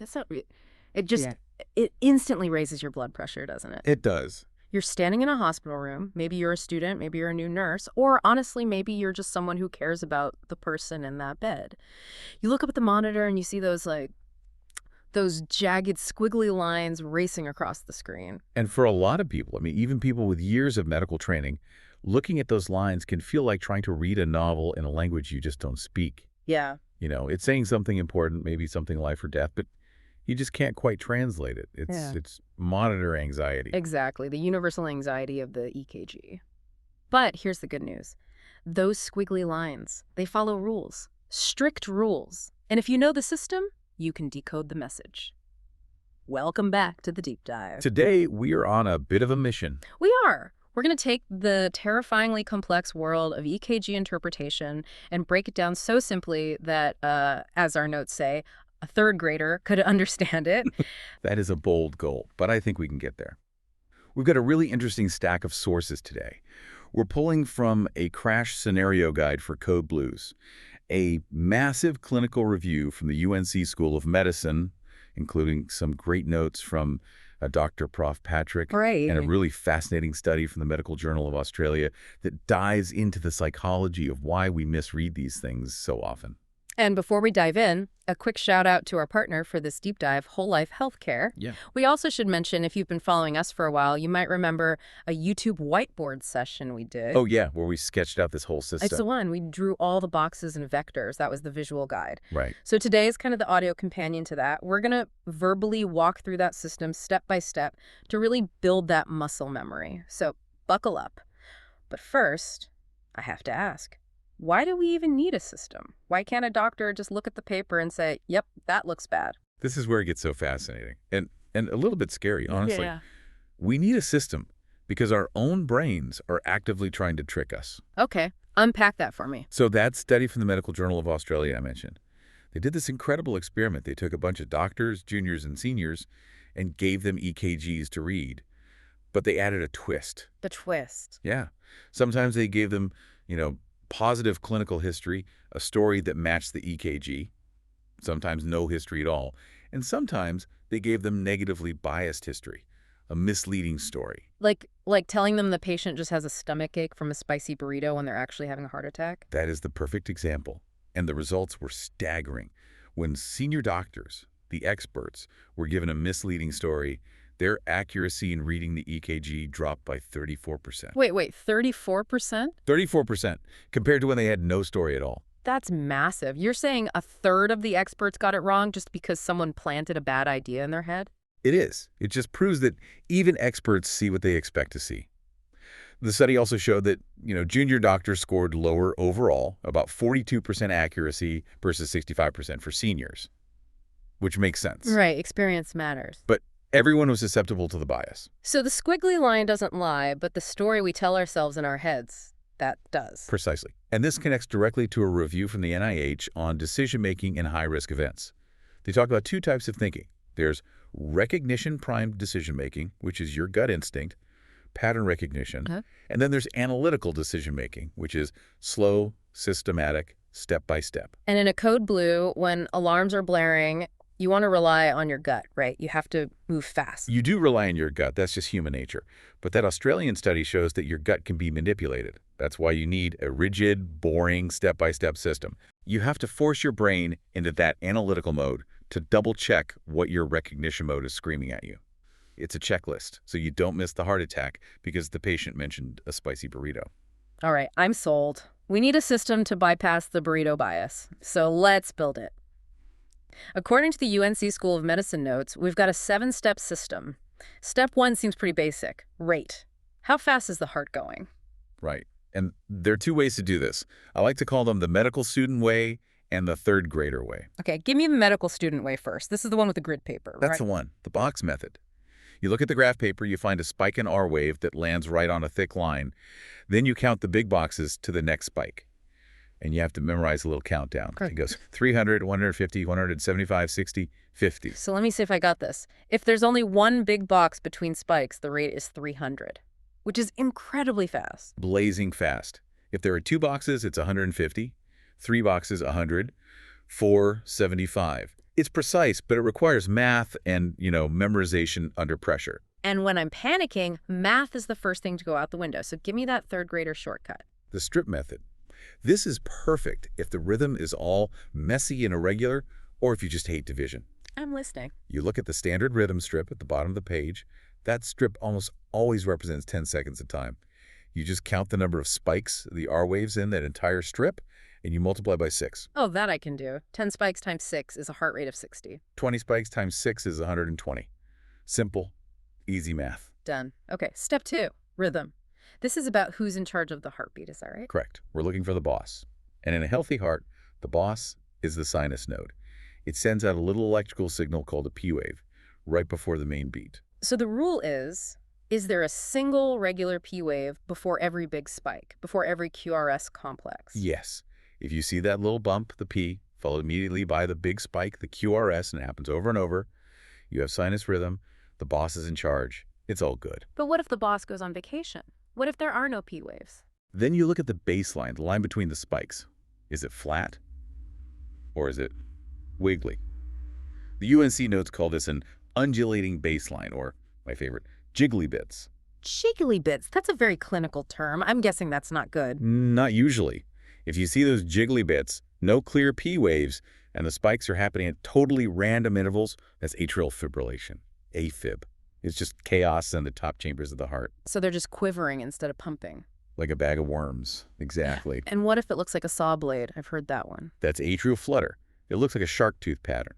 that's not, it just, Yeah. it instantly raises your blood pressure, doesn't it? It does. You're standing in a hospital room. Maybe you're a student, maybe you're a new nurse, or honestly, maybe you're just someone who cares about the person in that bed. You look up at the monitor and you see those jagged, squiggly lines racing across the screen. And for a lot of people, I mean, even people with years of medical training, looking at those lines can feel like trying to read a novel in a language you just don't speak. Yeah. It's saying something important, maybe something life or death, but you just can't quite translate it. It's monitor anxiety. Exactly, the universal anxiety of the EKG. But here's the good news. Those squiggly lines, they follow rules, strict rules. And if you know the system, you can decode the message. Welcome back to the deep dive. Today, we are on a bit of a mission. We are. We're going to take the terrifyingly complex world of EKG interpretation and break it down so simply that, as our notes say, a third grader could understand it. That is a bold goal, but I think we can get there. We've got a really interesting stack of sources today. We're pulling from a crash scenario guide for Code Blues, a massive clinical review from the UNC School of Medicine, including some great notes from Dr. Prof. Patrick, Right. and a really fascinating study from the Medical Journal of Australia that dives into the psychology of why we misread these things so often. And before we dive in, a quick shout out to our partner for this deep dive, Whole Life Healthcare. Yeah. We also should mention, if you've been following us for a while, you might remember a YouTube whiteboard session we did. Oh, yeah, where we sketched out this whole system. It's the one. We drew all the boxes and vectors. That was the visual guide. Right. So today is kind of the audio companion to that. We're going to verbally walk through that system step by step to really build that muscle memory. So buckle up. But first, I have to ask, why do we even need a system? Why can't a doctor just look at the paper and say, yep, that looks bad? This is where it gets so fascinating and a little bit scary, honestly. Yeah. We need a system because our own brains are actively trying to trick us. Okay, unpack that for me. So that study from the Medical Journal of Australia I mentioned, they did this incredible experiment. They took a bunch of doctors, juniors, and seniors and gave them EKGs to read, but they added a twist. The twist. Yeah. Sometimes they gave them, positive clinical history, a story that matched the EKG, sometimes no history at all, and sometimes they gave them negatively biased history, a misleading story. Like telling them the patient just has a stomach ache from a spicy burrito when they're actually having a heart attack? That is the perfect example, and the results were staggering. When senior doctors, the experts, were given a misleading story, their accuracy in reading the EKG dropped by 34%. Wait, 34%? 34% compared to when they had no story at all. That's massive. You're saying a third of the experts got it wrong just because someone planted a bad idea in their head? It is. It just proves that even experts see what they expect to see. The study also showed that, junior doctors scored lower overall, about 42% accuracy versus 65% for seniors, which makes sense. Right, experience matters. But everyone was susceptible to the bias. So the squiggly line doesn't lie, but the story we tell ourselves in our heads, that does. Precisely. And this connects directly to a review from the NIH on decision-making in high-risk events. They talk about two types of thinking. There's recognition-primed decision-making, which is your gut instinct, pattern recognition, and then there's analytical decision-making, which is slow, systematic, step-by-step. And in a Code Blue, when alarms are blaring, you want to rely on your gut, right? You have to move fast. You do rely on your gut. That's just human nature. But that Australian study shows that your gut can be manipulated. That's why you need a rigid, boring, step-by-step system. You have to force your brain into that analytical mode to double-check what your recognition mode is screaming at you. It's a checklist, so you don't miss the heart attack because the patient mentioned a spicy burrito. All right, I'm sold. We need a system to bypass the burrito bias. So let's build it. According to the UNC School of Medicine notes, we've got a 7-step system. Step 1 seems pretty basic. Rate. How fast is the heart going? Right. And there are two ways to do this. I like to call them the medical student way and the third grader way. Okay, give me the medical student way first. This is the one with the grid paper, That's right? the one, the box method. You look at the graph paper, you find a spike in R wave that lands right on a thick line. Then you count the big boxes to the next spike. And you have to memorize a little countdown. Great. It goes 300, 150, 175, 60, 50. So let me see if I got this. If there's only one big box between spikes, the rate is 300, which is incredibly fast. Blazing fast. If there are 2 boxes, it's 150. 3 boxes, 100. 4, 75. It's precise, but it requires math and, memorization under pressure. And when I'm panicking, math is the first thing to go out the window. So give me that third grader shortcut. The strip method. This is perfect if the rhythm is all messy and irregular, or if you just hate division. I'm listening. You look at the standard rhythm strip at the bottom of the page. That strip almost always represents 10 seconds of time. You just count the number of spikes, the R waves in that entire strip, and you multiply by 6. Oh, that I can do. 10 spikes times 6 is a heart rate of 60. 20 spikes times 6 is 120. Simple, easy math. Done. Okay, step 2, rhythm. This is about who's in charge of the heartbeat, is that right? Correct. We're looking for the boss. And in a healthy heart, the boss is the sinus node. It sends out a little electrical signal called a P wave right before the main beat. So the rule is there a single regular P wave before every big spike, before every QRS complex? Yes. If you see that little bump, the P, followed immediately by the big spike, the QRS, and it happens over and over, you have sinus rhythm, the boss is in charge. It's all good. But what if the boss goes on vacation? What if there are no P waves? Then you look at the baseline, the line between the spikes. Is it flat? Or is it wiggly? The UNC notes call this an undulating baseline, or, my favorite, jiggly bits. Jiggly bits. That's a very clinical term. I'm guessing that's not good. Not usually. If you see those jiggly bits, no clear P waves, and the spikes are happening at totally random intervals, that's atrial fibrillation, AFib. It's just chaos in the top chambers of the heart. So they're just quivering instead of pumping. Like a bag of worms. Exactly. And what if it looks like a saw blade? I've heard that one. That's atrial flutter. It looks like a shark tooth pattern.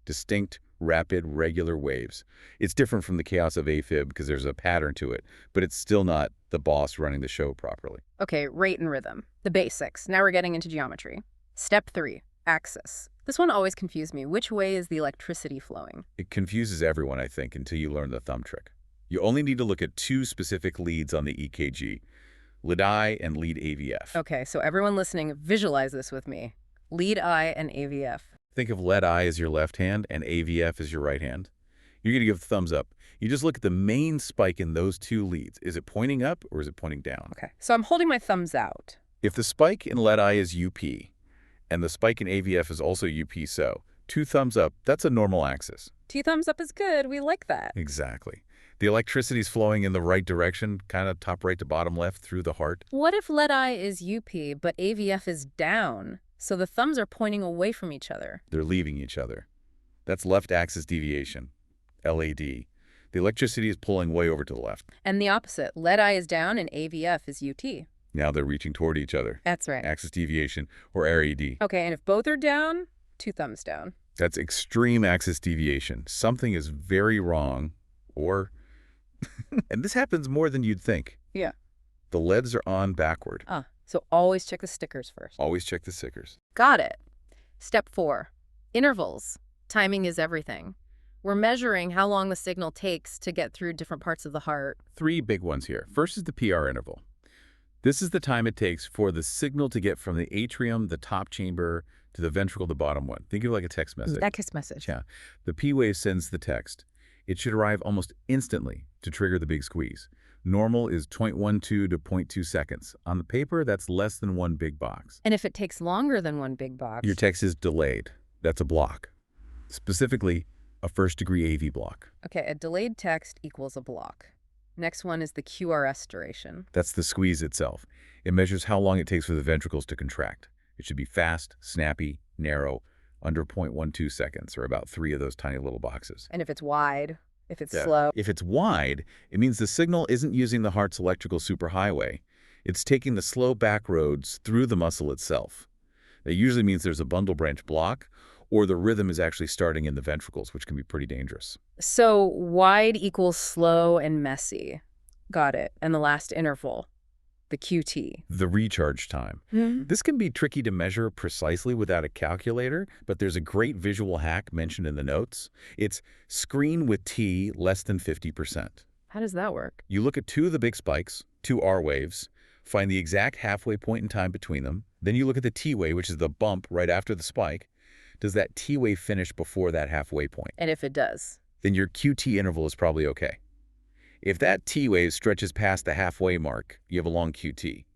Distinct, rapid, regular waves. It's different from the chaos of AFib because there's a pattern to it, but it's still not the boss running the show properly. Okay, rate and rhythm. The basics. Now we're getting into geometry. Step 3, axis. This one always confused me. Which way is the electricity flowing? It confuses everyone, I think, until you learn the thumb trick. You only need to look at 2 specific leads on the EKG, lead I and lead AVF. Okay, so everyone listening, visualize this with me. Lead I and AVF. Think of lead I as your left hand and AVF as your right hand. You're going to give thumbs up. You just look at the main spike in those 2 leads. Is it pointing up or is it pointing down? Okay, so I'm holding my thumbs out. If the spike in lead I is UP and the spike in AVF is also UP, so 2 thumbs up, that's a normal axis. 2 thumbs up is good. We like that. Exactly. The electricity is flowing in the right direction, kind of top right to bottom left through the heart. What if lead I is UP, but AVF is down? So the thumbs are pointing away from each other. They're leaving each other. That's left axis deviation, LAD. The electricity is pulling way over to the left. And the opposite. Lead I is down and AVF is UT. Now they're reaching toward each other. That's right. Axis deviation, or RAD. Okay, and if both are down, 2 thumbs down. That's extreme axis deviation. Something is very wrong, or... and this happens more than you'd think. Yeah. The LEDs are on backward. So always check the stickers first. Always check the stickers. Got it. Step 4, intervals. Timing is everything. We're measuring how long the signal takes to get through different parts of the heart. 3 big ones here. First is the PR interval. This is the time it takes for the signal to get from the atrium, the top chamber, to the ventricle, the bottom one. Think of it like a text message. Text message. Yeah. The P wave sends the text. It should arrive almost instantly to trigger the big squeeze. Normal is 0.12 to 0.2 seconds. On the paper, that's less than 1 big box. And if it takes longer than 1 big box? Your text is delayed. That's a block. Specifically, a first-degree AV block. Okay, a delayed text equals a block. Next one is the QRS duration. That's the squeeze itself. It measures how long it takes for the ventricles to contract. It should be fast, snappy, narrow, under 0.12 seconds, or about 3 of those tiny little boxes. And if it's wide, if it's slow? If it's wide, it means the signal isn't using the heart's electrical superhighway. It's taking the slow back roads through the muscle itself. That usually means there's a bundle branch block, or the rhythm is actually starting in the ventricles, which can be pretty dangerous. So wide equals slow and messy. Got it. And the last interval, the QT. The recharge time. This can be tricky to measure precisely without a calculator, but there's a great visual hack mentioned in the notes. It's screen with T less than 50%. How does that work? You look at 2 of the big spikes, 2 R waves, find the exact halfway point in time between them. Then you look at the T wave, which is the bump right after the spike. Does that T wave finish before that halfway point? And if it does? Then your QT interval is probably okay. If that T wave stretches past the halfway mark, you have a long QT.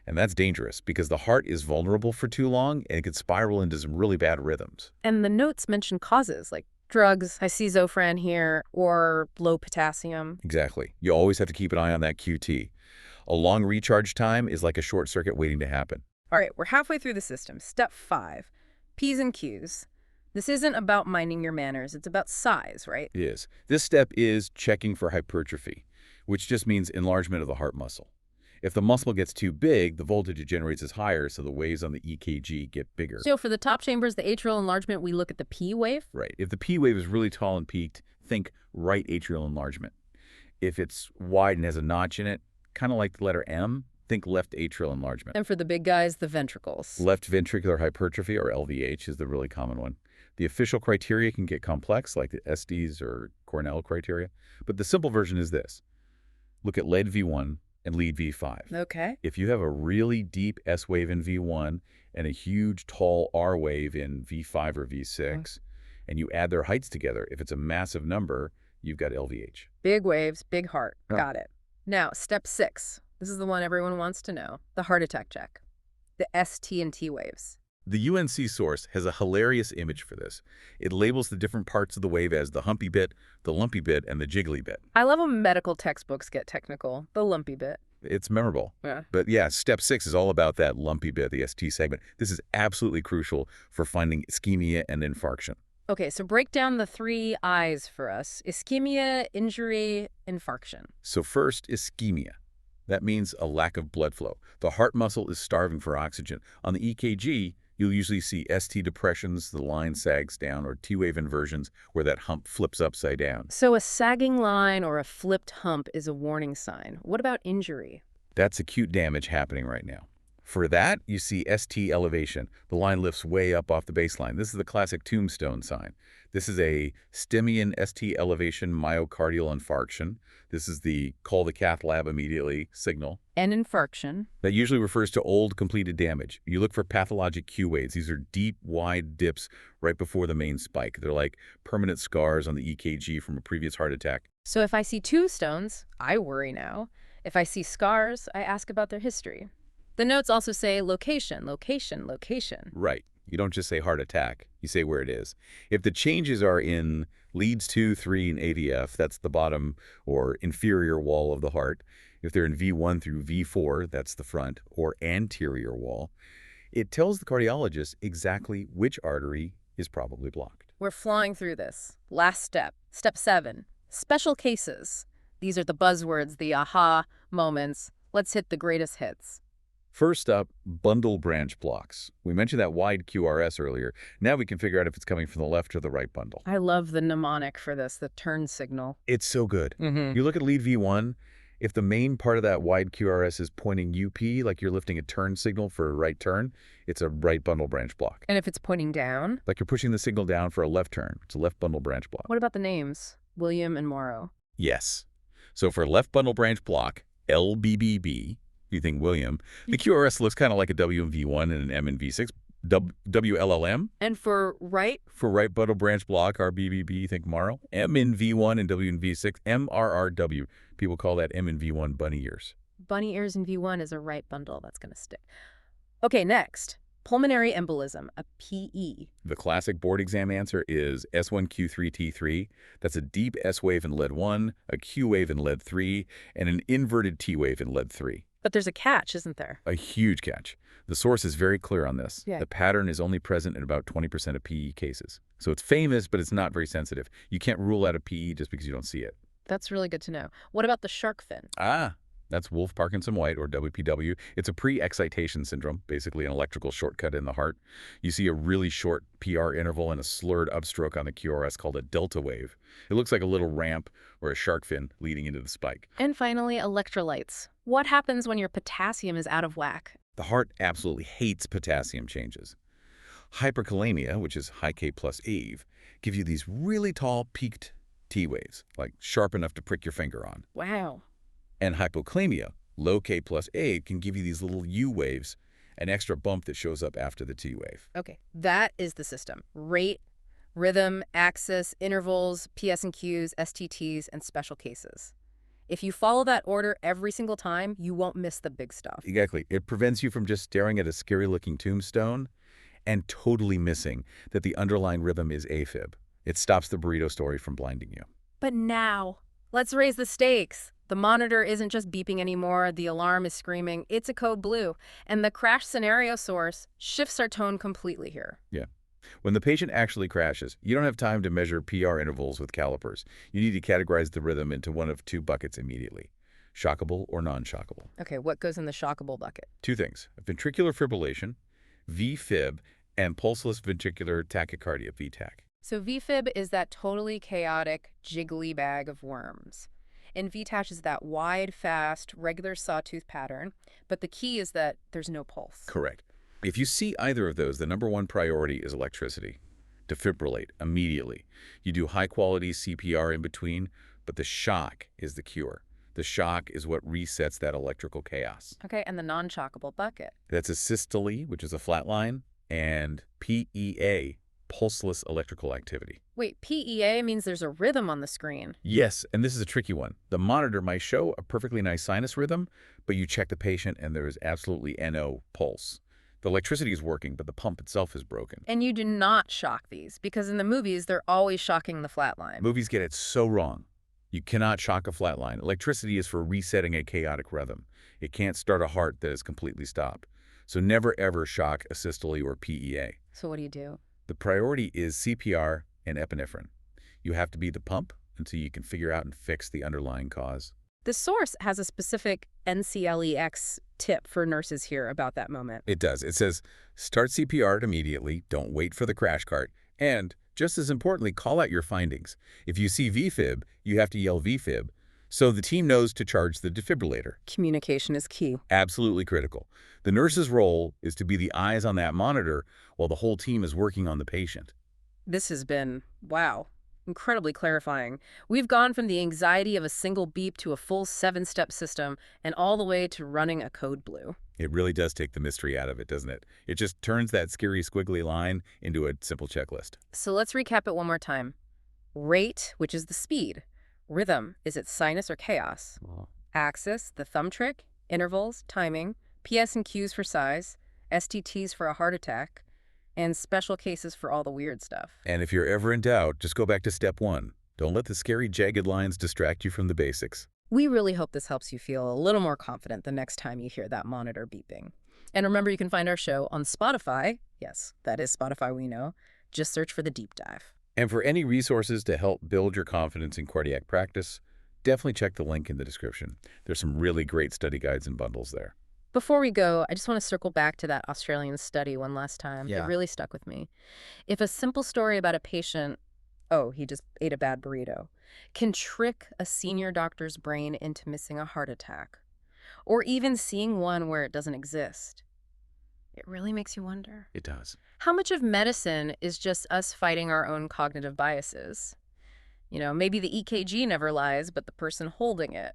And that's dangerous because the heart is vulnerable for too long and it can spiral into some really bad rhythms. And the notes mention causes like drugs, I see Zofran here, or low potassium. Exactly. You always have to keep an eye on that QT. A long recharge time is like a short circuit waiting to happen. All right, we're halfway through the system. Step 5, P's and Q's. This isn't about minding your manners. It's about size, right? It is. This step is checking for hypertrophy, which just means enlargement of the heart muscle. If the muscle gets too big, the voltage it generates is higher, so the waves on the EKG get bigger. So for the top chambers, the atrial enlargement, we look at the P wave. Right. If the P wave is really tall and peaked, think right atrial enlargement. If it's wide and has a notch in it, kind of like the letter M, think left atrial enlargement. And for the big guys, the ventricles. Left ventricular hypertrophy, or LVH, is the really common one. The official criteria can get complex, like the SDs or Cornell criteria, but the simple version is this. Look at lead V1 and lead V5. Okay. If you have a really deep S wave in V1 and a huge tall R wave in V5 or V6, and you add their heights together, if it's a massive number, you've got LVH. Big waves, big heart. Yeah. Got it. Now, step 6. This is the one everyone wants to know. The heart attack check. The ST and T waves. The UNC source has a hilarious image for this. It labels the different parts of the wave as the humpy bit, the lumpy bit, and the jiggly bit. I love when medical textbooks get technical. The lumpy bit. It's memorable. Yeah. But yeah, step 6 is all about that lumpy bit, the ST segment. This is absolutely crucial for finding ischemia and infarction. Okay, so break down the 3 I's for us. Ischemia, injury, infarction. So first, ischemia. That means a lack of blood flow. The heart muscle is starving for oxygen. On the EKG, you'll usually see ST depressions, the line sags down, or T-wave inversions where that hump flips upside down. So a sagging line or a flipped hump is a warning sign. What about injury? That's acute damage happening right now. For that, you see ST elevation. The line lifts way up off the baseline. This is the classic tombstone sign. This is a Stimulant ST elevation myocardial infarction. This is the call the cath lab immediately signal. And infarction. That usually refers to old completed damage. You look for pathologic Q waves. These are deep, wide dips right before the main spike. They're like permanent scars on the EKG from a previous heart attack. So if I see 2 stones, I worry now. If I see scars, I ask about their history. The notes also say location, location, location. Right. You don't just say heart attack. You say where it is. If the changes are in leads 2, 3, and AVF, that's the bottom or inferior wall of the heart. If they're in V1 through V4, that's the front or anterior wall. It tells the cardiologist exactly which artery is probably blocked. We're flying through this. Last step. Step 7. Special cases. These are the buzzwords, the aha moments. Let's hit the greatest hits. First up, bundle branch blocks. We mentioned that wide QRS earlier. Now we can figure out if it's coming from the left or the right bundle. I love the mnemonic for this, the turn signal. It's so good. You look at lead V1, if the main part of that wide QRS is pointing UP, like you're lifting a turn signal for a right turn, it's a right bundle branch block. And if it's pointing down? Like you're pushing the signal down for a left turn. It's a left bundle branch block. What about the names? William and Morrow. Yes. So for left bundle branch block, LBBB, you think William, the QRS looks kind of like a W in V1 and an M in V6. WLLM. And for right? For right bundle branch block, RBBB, you think Morrow. M in V1 and W in V6. MRRW. People call that M in V1 bunny ears. Bunny ears in V1 is a right bundle. That's going to stick. Okay, next. Pulmonary embolism, a PE. The classic board exam answer is S1Q3T3. That's a deep S wave in lead 1, a Q wave in lead 3, and an inverted T wave in lead 3. But there's a catch, isn't there? A huge catch. The source is very clear on this. Yeah. The pattern is only present in about 20% of PE cases. So it's famous, but it's not very sensitive. You can't rule out a PE just because you don't see it. That's really good to know. What about the shark fin? That's Wolff-Parkinson-White, or WPW. It's a pre-excitation syndrome, basically an electrical shortcut in the heart. You see a really short PR interval and a slurred upstroke on the QRS called a delta wave. It looks like a little ramp or a shark fin leading into the spike. And finally, electrolytes. What happens when your potassium is out of whack? The heart absolutely hates potassium changes. Hyperkalemia, which is high K plus Ave, gives you these really tall peaked T waves, like sharp enough to prick your finger on. Wow. And hypokalemia, low K plus Ave, can give you these little U waves, an extra bump that shows up after the T wave. Okay, that is the system. Rate, rhythm, axis, intervals, PS and Qs, STTs, and special cases. If you follow that order every single time, you won't miss the big stuff. Exactly. It prevents you from just staring at a scary-looking tombstone and totally missing that the underlying rhythm is AFib. It stops the burrito story from blinding you. But now, let's raise the stakes. The monitor isn't just beeping anymore, the alarm is screaming, it's a code blue. And the crash scenario source shifts our tone completely here. Yeah. When the patient actually crashes, you don't have time to measure PR intervals with calipers. You need to categorize the rhythm into one of two buckets immediately, shockable or non-shockable. Okay, what goes in the shockable bucket? Two things: ventricular fibrillation, VFib, and pulseless ventricular tachycardia, VTAC. So VFib is that totally chaotic, jiggly bag of worms. And VTAC is that wide, fast, regular sawtooth pattern. But the key is that there's no pulse. Correct. If you see either of those, the #1 priority is electricity. Defibrillate immediately. You do high-quality CPR in between, but the shock is the cure. The shock is what resets that electrical chaos. Okay, and the non-shockable bucket. That's asystole, which is a flat line, and PEA, pulseless electrical activity. Wait, PEA means there's a rhythm on the screen. Yes, and this is a tricky one. The monitor might show a perfectly nice sinus rhythm, but you check the patient and there is absolutely no pulse. The electricity is working, but the pump itself is broken. And you do not shock these, because in the movies, they're always shocking the flat line. Movies get it so wrong. You cannot shock a flat line. Electricity is for resetting a chaotic rhythm. It can't start a heart that is completely stopped. So never ever shock asystole or PEA. So what do you do? The priority is CPR and epinephrine. You have to be the pump until you can figure out and fix the underlying cause. The source has a specific NCLEX tip for nurses here about that moment. It does. It says, start CPR immediately, don't wait for the crash cart, and, just as importantly, call out your findings. If you see VFib, you have to yell VFib, so the team knows to charge the defibrillator. Communication is key. Absolutely critical. The nurse's role is to be the eyes on that monitor while the whole team is working on the patient. This has been, wow, incredibly clarifying. We've gone from the anxiety of a single beep to a full 7-step system and all the way to running a code blue. It really does take the mystery out of it, doesn't it? It just turns that scary squiggly line into a simple checklist. So let's recap it one more time. Rate, which is the speed. Rhythm, is it sinus or chaos? Axis, the thumb trick. Intervals, timing. PS and Qs for size. STTs for a heart attack. And special cases for all the weird stuff. And if you're ever in doubt, just go back to step 1. Don't let the scary jagged lines distract you from the basics. We really hope this helps you feel a little more confident the next time you hear that monitor beeping. And remember, you can find our show on Spotify. Yes, that is Spotify, we know. Just search for The Deep Dive. And for any resources to help build your confidence in cardiac practice, definitely check the link in the description. There's some really great study guides and bundles there. Before we go, I just want to circle back to that Australian study one last time. Yeah. It really stuck with me. If a simple story about a patient, oh, he just ate a bad burrito, can trick a senior doctor's brain into missing a heart attack, or even seeing one where it doesn't exist, it really makes you wonder. It does. How much of medicine is just us fighting our own cognitive biases? You know, maybe the EKG never lies, but the person holding it,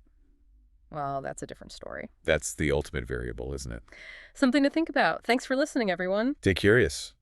well, that's a different story. That's the ultimate variable, isn't it? Something to think about. Thanks for listening, everyone. Stay curious.